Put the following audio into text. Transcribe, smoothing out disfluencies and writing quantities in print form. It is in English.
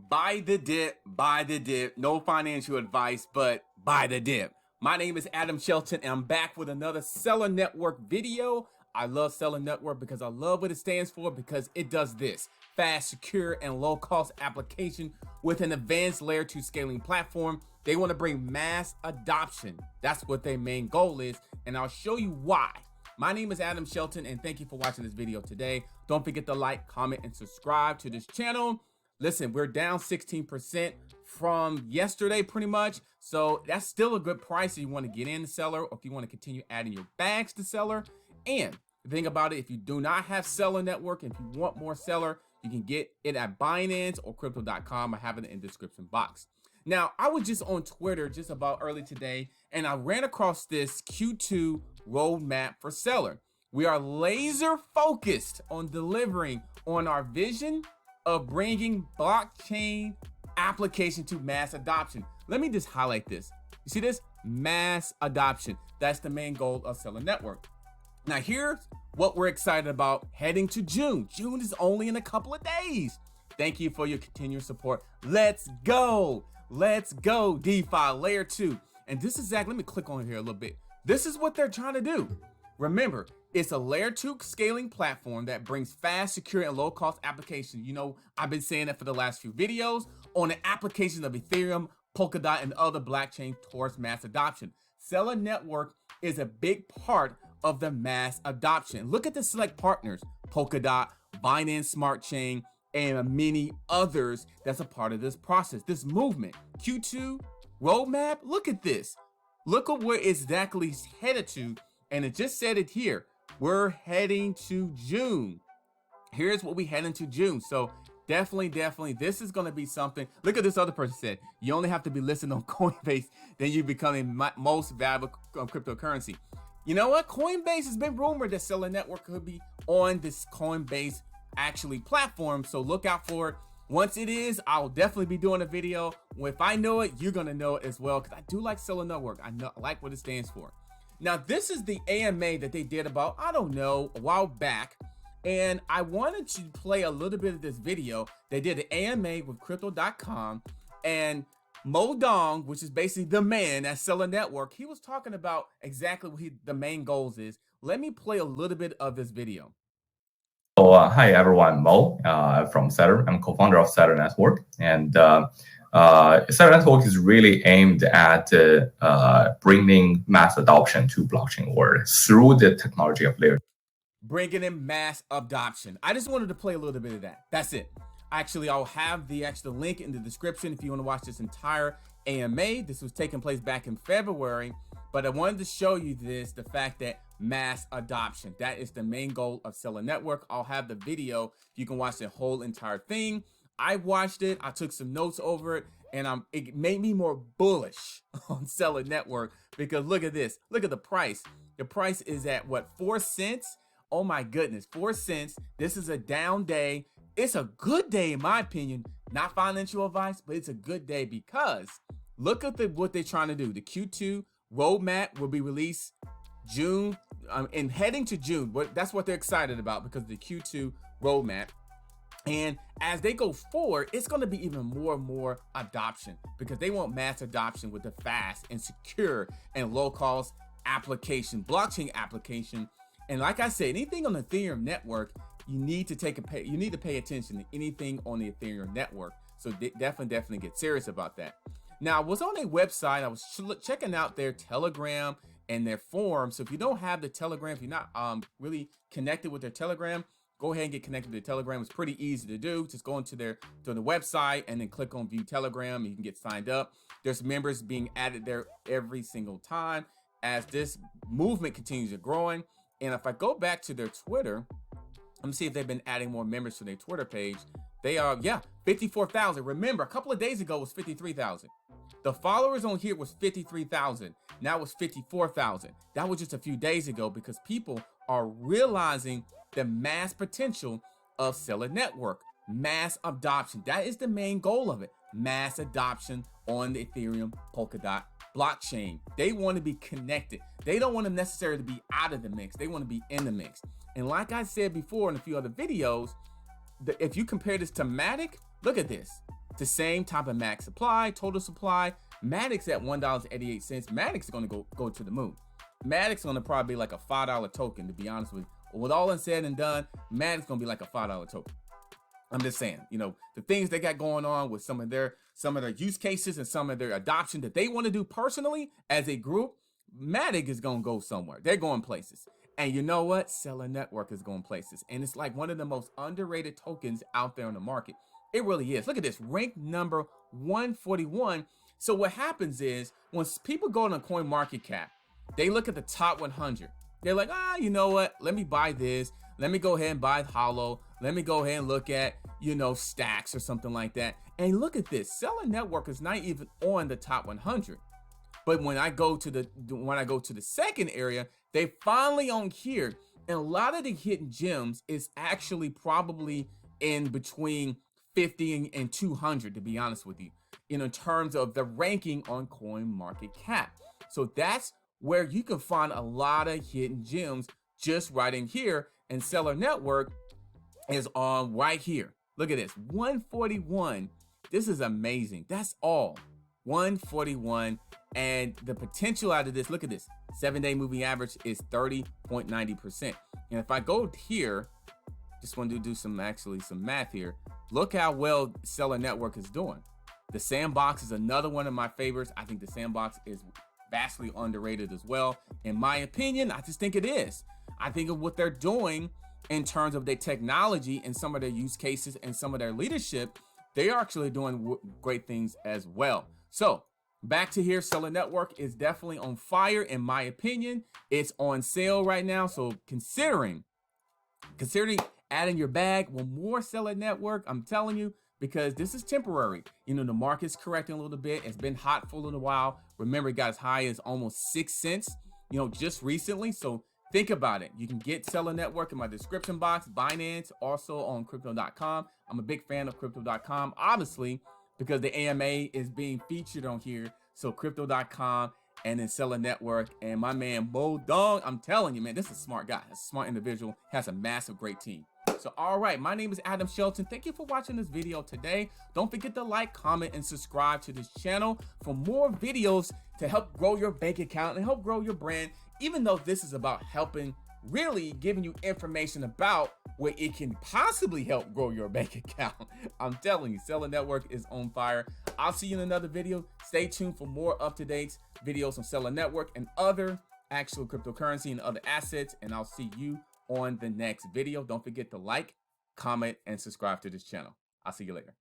Buy the dip, buy the dip. No financial advice, but buy the dip. My name is Adam Shelton, and I'm back with another Celer Network video. I love Celer Network because I love what it stands for, because it does this: fast, secure, and low-cost application with an advanced layer 2 scaling platform. They want to bring mass adoption. That's what their main goal is, and I'll show you why. My name is Adam Shelton, and thank you for watching this video today. Don't forget to like, comment, and subscribe to this channel. Listen, we're down 16% from yesterday pretty much, so that's still a good price if you want to get in the Celer, or if you want to continue adding your bags to Celer. And the thing about it, if you do not have Celer Network, and if you want more Celer, you can get it at Binance or crypto.com. I have it in the description box. Now, I was just on Twitter just about early today, and I ran across this Q2 roadmap for Celer. We are laser focused on delivering on our vision of bringing blockchain application to mass adoption. Let me just highlight this. You see this? Mass adoption. That's the main goal of Celer Network. Now here's what we're excited about heading to June. June is only in a couple of days. Thank you for your continued support. Let's go. Let's go, DeFi Layer 2. And this is exactly, let me click on here a little bit. This is what they're trying to do. Remember, it's a layer 2 scaling platform that brings fast, secure, and low-cost application. You know, I've been saying that for the last few videos on the application of Ethereum, Polkadot, and other blockchain towards mass adoption. Celer Network is a big part of the mass adoption. Look at the select partners: Polkadot, Binance Smart Chain, and many others that's a part of this process, this movement. Q2 roadmap, look at this. Look at where it's exactly headed to, and it just said it here. We're heading to June. Here's what we head into June. So definitely, this is going to be something. Look at this other person said, you only have to be listed on Coinbase, then you become the most valuable cryptocurrency. You know what? Coinbase has been rumored that Celer Network could be on this Coinbase actually platform. So look out for it. Once it is, I'll definitely be doing a video. If I know it, you're going to know it as well, because I do like Celer Network. I like what it stands for. Now, this is the AMA that they did about, I don't know, a while back. And I wanted to play a little bit of this video. They did an AMA with crypto.com, and Mo Dong, which is basically the man at Celer Network, he was talking about exactly what the main goals is. Let me play a little bit of this video. So, hi everyone, Mo from Celer. I'm co-founder of Celer Network, and Celer Network is really aimed at bringing mass adoption to blockchain world through the technology of layer. Bringing in mass adoption. I just wanted to play a little bit of that. That's it. Actually, I'll have the actual link in the description if you want to watch this entire AMA. This was taking place back in February, but I wanted to show you this, the fact that mass adoption, that is the main goal of Celer Network. I'll have the video. You can watch the whole entire thing. I watched it. I took some notes over it, and it made me more bullish on Celer Network, because look at this. Look at the price. The price is at what, 4 cents? Oh my goodness, 4 cents. This is a down day. It's a good day in my opinion. Not financial advice, but it's a good day, because look at what they're trying to do. The Q2 roadmap will be released June, and heading to June. That's what they're excited about, because of the Q2 roadmap. And as they go forward, it's going to be even more and more adoption, because they want mass adoption with the fast and secure and low cost application, blockchain application. And like I said, anything on the Ethereum network, you need to pay attention to anything on the Ethereum network. So definitely get serious about that. Now, I was on their website. I was checking out their Telegram and their forum. So if you don't have the Telegram, if you're not really connected with their Telegram, go ahead and get connected to the Telegram. It's pretty easy to do. Just go into the website and then click on View Telegram, and you can get signed up. There's members being added there every single time as this movement continues to growing. And if I go back to their Twitter, let me see if they've been adding more members to their Twitter page. They are, 54,000. Remember, a couple of days ago it was 53,000. The followers on here was 53,000. Now it's 54,000. That was just a few days ago, because people are realizing the mass potential of Celer Network. Mass adoption. That is the main goal of it. Mass adoption on the Ethereum Polkadot blockchain. They want to be connected. They don't want to necessarily be out of the mix. They want to be in the mix. And like I said before in a few other videos, if you compare this to Matic, look at this. the same type of max supply, total supply. Matic's at $1.88. Matic's is going to go to the moon. Matic's going to probably be like a $5 token, to be honest with you. With all said and done, Matic's going to be like a $5 token. I'm just saying, you know, the things they got going on with some of their use cases and some of their adoption that they want to do personally as a group, Matic is going to go somewhere. They're going places. And you know what? Celer Network is going places. And it's like one of the most underrated tokens out there in the market. It really is. Look at this, ranked number 141. So what happens is when people go on CoinMarketCap, they look at the top 100. They're like, you know what? Let me buy this. Let me go ahead and buy Hollow. Let me go ahead and look at, you know, Stacks or something like that. And look at this. Celer Network is not even on the top 100. But when I go to the second area, they finally on here. And a lot of the hidden gems is actually probably in between 50 and 200, to be honest with you, in terms of the ranking on CoinMarketCap. So that's where you can find a lot of hidden gems just right in here. And Celer Network is on right here. Look at this, 141. This is amazing. That's all, 141. And the potential out of this, look at this, 7-day moving average is 30.90%. And if I go here, just want to do some math here. Look how well Celer Network is doing. The Sandbox is another one of my favorites. I think the Sandbox is vastly underrated as well. In my opinion, I just think it is. I think of what they're doing in terms of their technology and some of their use cases and some of their leadership. They are actually doing great things as well. So back to here, Celer Network is definitely on fire. In my opinion, it's on sale right now. So considering adding your bag with more Celer Network, I'm telling you, because this is temporary. You know, the market's correcting a little bit. It's been hot for a little while. Remember, it got as high as almost 6 cents, you know, just recently. So think about it. You can get Celer Network in my description box, Binance, also on crypto.com. I'm a big fan of crypto.com, obviously, because the AMA is being featured on here. So crypto.com and then Celer Network, and my man Mo Dong, I'm telling you, man, this is a smart guy, a smart individual, has a massive, great team. So, all right, my name is Adam Shelton. Thank you for watching this video today. Don't forget to like, comment, and subscribe to this channel for more videos to help grow your bank account and help grow your brand, even though this is about helping, really giving you information about where it can possibly help grow your bank account. I'm telling you, Celer Network is on fire. I'll see you in another video. Stay tuned for more up-to-date videos on Celer Network and other actual cryptocurrency and other assets, and I'll see you on the next video. Don't forget to like, comment, and subscribe to this channel. I'll see you later.